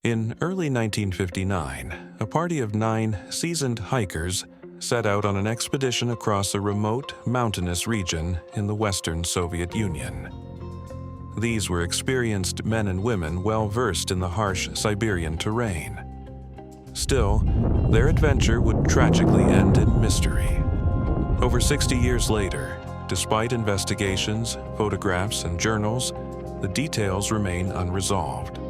In early 1959, a party of 9 seasoned hikers set out on an expedition across a remote, mountainous region in the Western Soviet Union. These were experienced men and women well versed in the harsh Siberian terrain. Still, their adventure would tragically end in mystery. Over 60 years later, despite investigations, photographs, and journals, the details remain unresolved.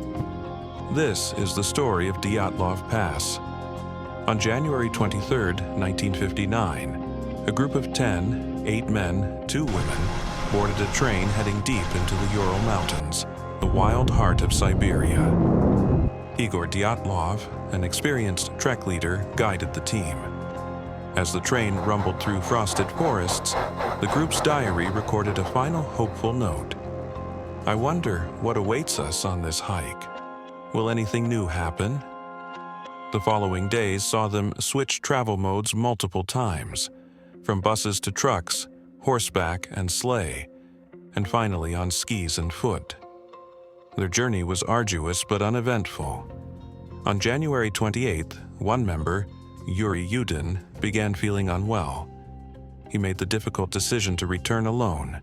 This is the story of Dyatlov Pass. On January 23, 1959, a group of 8 men, 2 women, boarded a train heading deep into the Ural Mountains, the wild heart of Siberia. Igor Dyatlov, an experienced trek leader, guided the team. As the train rumbled through frosted forests, the group's diary recorded a final hopeful note. "I wonder what awaits us on this hike. Will anything new happen?" The following days saw them switch travel modes multiple times, from buses to trucks, horseback and sleigh, and finally on skis and foot. Their journey was arduous but uneventful. On January 28th, one member, Yuri began feeling unwell. He made the difficult decision to return alone,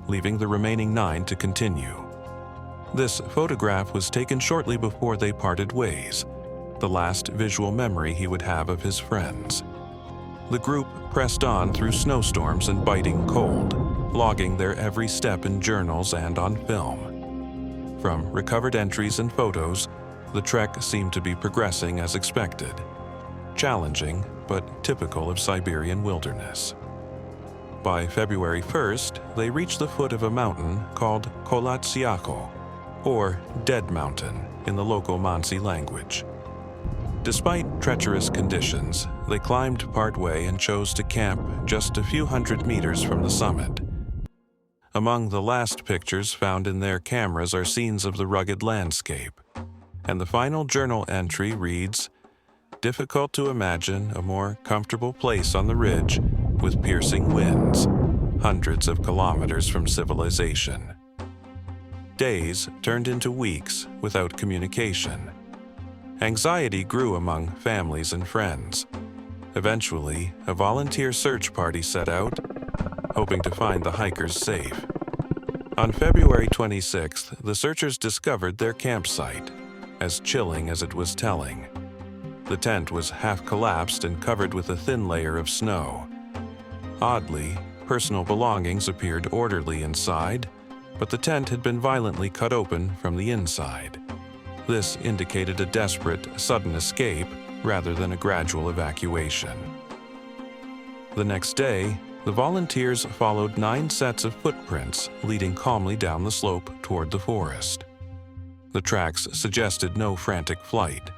leaving the remaining 9 to continue. This photograph was taken shortly before they parted ways, the last visual memory he would have of his friends. The group pressed on through snowstorms and biting cold, logging their every step in journals and on film. From recovered entries and photos, the trek seemed to be progressing as expected. Challenging, but typical of Siberian wilderness. By February 1st, they reached the foot of a mountain called Kolatsiako, or Dead Mountain in the local Mansi language. Despite treacherous conditions, they climbed partway and chose to camp just a few hundred meters from the summit. Among the last pictures found in their cameras are scenes of the rugged landscape, and the final journal entry reads, "Difficult to imagine a more comfortable place on the ridge with piercing winds, hundreds of kilometers from civilization." Days turned into weeks without communication. Anxiety grew among families and friends. Eventually, a volunteer search party set out, hoping to find the hikers safe. On February 26th, the searchers discovered their campsite, as chilling as it was telling. The tent was half collapsed and covered with a thin layer of snow. Oddly, personal belongings appeared orderly inside, but the tent had been violently cut open from the inside. This indicated a desperate, sudden escape rather than a gradual evacuation. The next day, the volunteers followed 9 sets of footprints leading calmly down the slope toward the forest. The tracks suggested no frantic flight.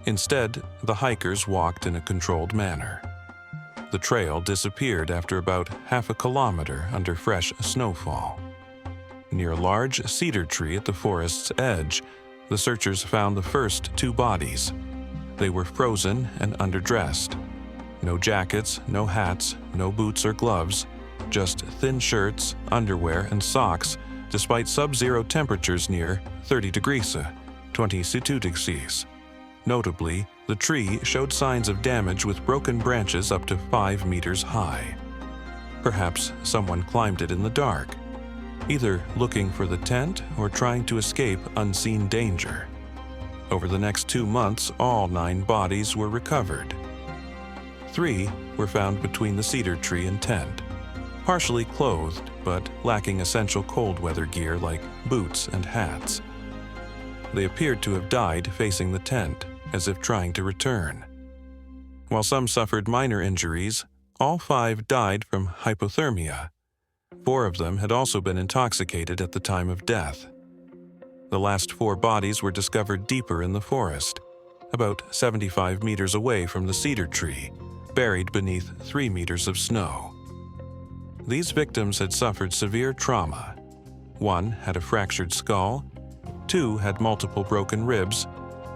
Instead, the hikers walked in a controlled manner. The trail disappeared after about half a kilometer under fresh snowfall. Near a large cedar tree at the forest's edge, the searchers found the first 2 bodies. They were frozen and underdressed. No jackets, no hats, no boots or gloves, just thin shirts, underwear, and socks, despite sub-zero temperatures near 30 degrees, 22 degrees. Notably, the tree showed signs of damage with broken branches up to 5 meters high. Perhaps someone climbed it in the dark, either looking for the tent or trying to escape unseen danger. Over the next 2 months, all 9 bodies were recovered. 3 were found between the cedar tree and tent, partially clothed but lacking essential cold weather gear like boots and hats. They appeared to have died facing the tent, as if trying to return. While some suffered minor injuries, all 5 died from hypothermia. 4 of them had also been intoxicated at the time of death. The last 4 bodies were discovered deeper in the forest, about 75 meters away from the cedar tree, buried beneath 3 meters of snow. These victims had suffered severe trauma. 1 had a fractured skull, 2 had multiple broken ribs,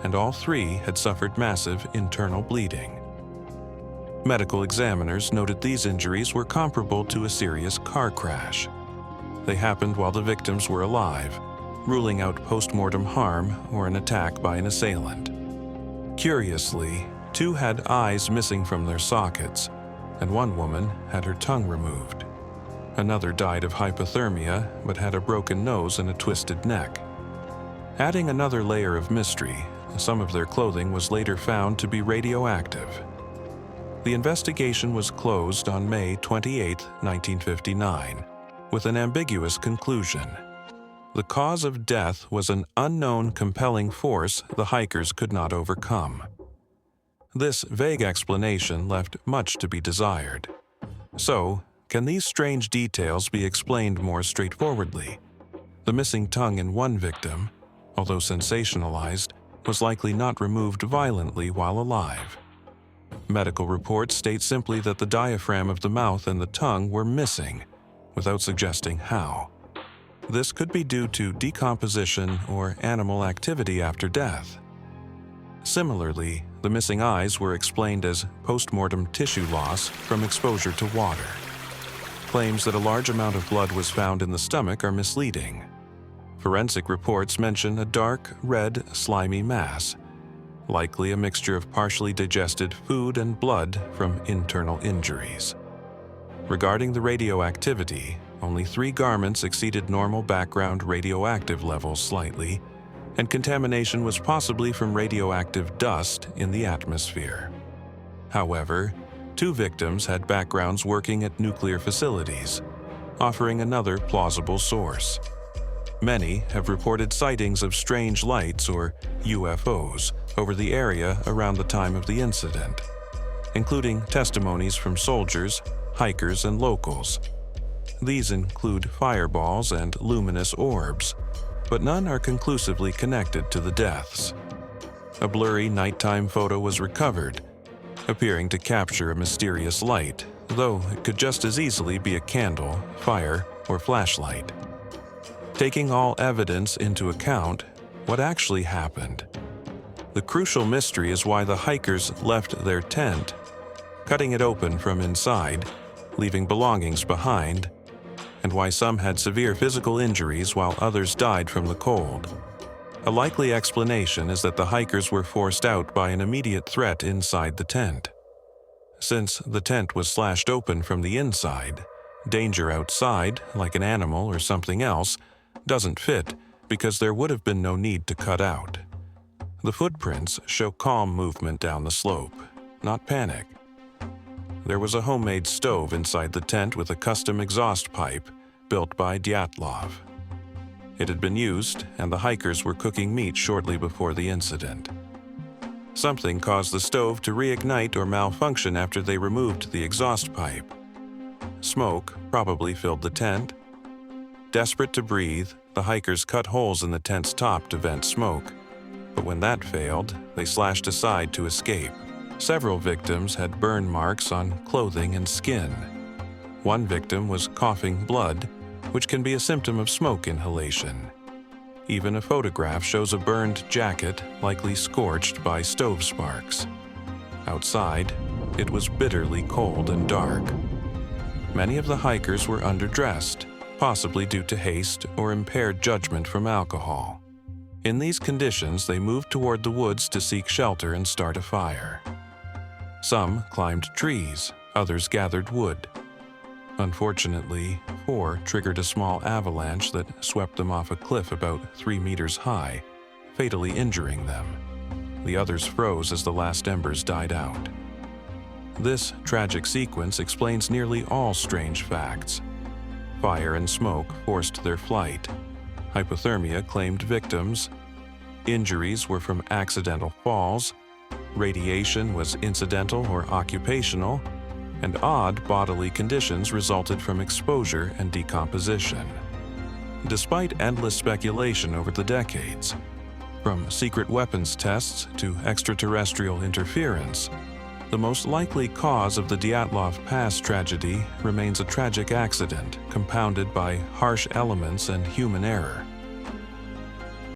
and all 3 had suffered massive internal bleeding. Medical examiners noted these injuries were comparable to a serious car crash. They happened while the victims were alive, ruling out post-mortem harm or an attack by an assailant. Curiously, 2 had eyes missing from their sockets, and 1 woman had her tongue removed. Another died of hypothermia but had a broken nose and a twisted neck. Adding another layer of mystery, some of their clothing was later found to be radioactive. The investigation was closed on May 28, 1959, with an ambiguous conclusion. The cause of death was an unknown compelling force the hikers could not overcome. This vague explanation left much to be desired. So, can these strange details be explained more straightforwardly? The missing tongue in one victim, although sensationalized, was likely not removed violently while alive. Medical reports state simply that the diaphragm of the mouth and the tongue were missing, without suggesting how. This could be due to decomposition or animal activity after death. Similarly, the missing eyes were explained as post-mortem tissue loss from exposure to water. Claims that a large amount of blood was found in the stomach are misleading. Forensic reports mention a dark, red, slimy mass, likely a mixture of partially digested food and blood from internal injuries. Regarding the radioactivity, only 3 garments exceeded normal background radioactive levels slightly, and contamination was possibly from radioactive dust in the atmosphere. However, 2 victims had backgrounds working at nuclear facilities, offering another plausible source. Many have reported sightings of strange lights or UFOs over the area around the time of the incident, including testimonies from soldiers, hikers, and locals. These include fireballs and luminous orbs, but none are conclusively connected to the deaths. A blurry nighttime photo was recovered, appearing to capture a mysterious light, though it could just as easily be a candle, fire, or flashlight. Taking all evidence into account, what actually happened? The crucial mystery is why the hikers left their tent, cutting it open from inside, leaving belongings behind, and why some had severe physical injuries while others died from the cold. A likely explanation is that the hikers were forced out by an immediate threat inside the tent. Since the tent was slashed open from the inside, danger outside, like an animal or something else, doesn't fit because there would have been no need to cut out. The footprints show calm movement down the slope, not panic. There was a homemade stove inside the tent with a custom exhaust pipe built by Dyatlov. It had been used, and the hikers were cooking meat shortly before the incident. Something caused the stove to reignite or malfunction after they removed the exhaust pipe. Smoke probably filled the tent. Desperate to breathe, the hikers cut holes in the tent's top to vent smoke, but when that failed, they slashed aside to escape. Several victims had burn marks on clothing and skin. One victim was coughing blood, which can be a symptom of smoke inhalation. Even a photograph shows a burned jacket, likely scorched by stove sparks. Outside, it was bitterly cold and dark. Many of the hikers were underdressed, possibly due to haste or impaired judgment from alcohol. In these conditions, they moved toward the woods to seek shelter and start a fire. Some climbed trees, others gathered wood. Unfortunately, 4 triggered a small avalanche that swept them off a cliff about 3 meters high, fatally injuring them. The others froze as the last embers died out. This tragic sequence explains nearly all strange facts. Fire and smoke forced their flight. Hypothermia claimed victims. Injuries were from accidental falls. Radiation was incidental or occupational, and odd bodily conditions resulted from exposure and decomposition. Despite endless speculation over the decades, from secret weapons tests to extraterrestrial interference, the most likely cause of the Dyatlov Pass tragedy remains a tragic accident compounded by harsh elements and human error.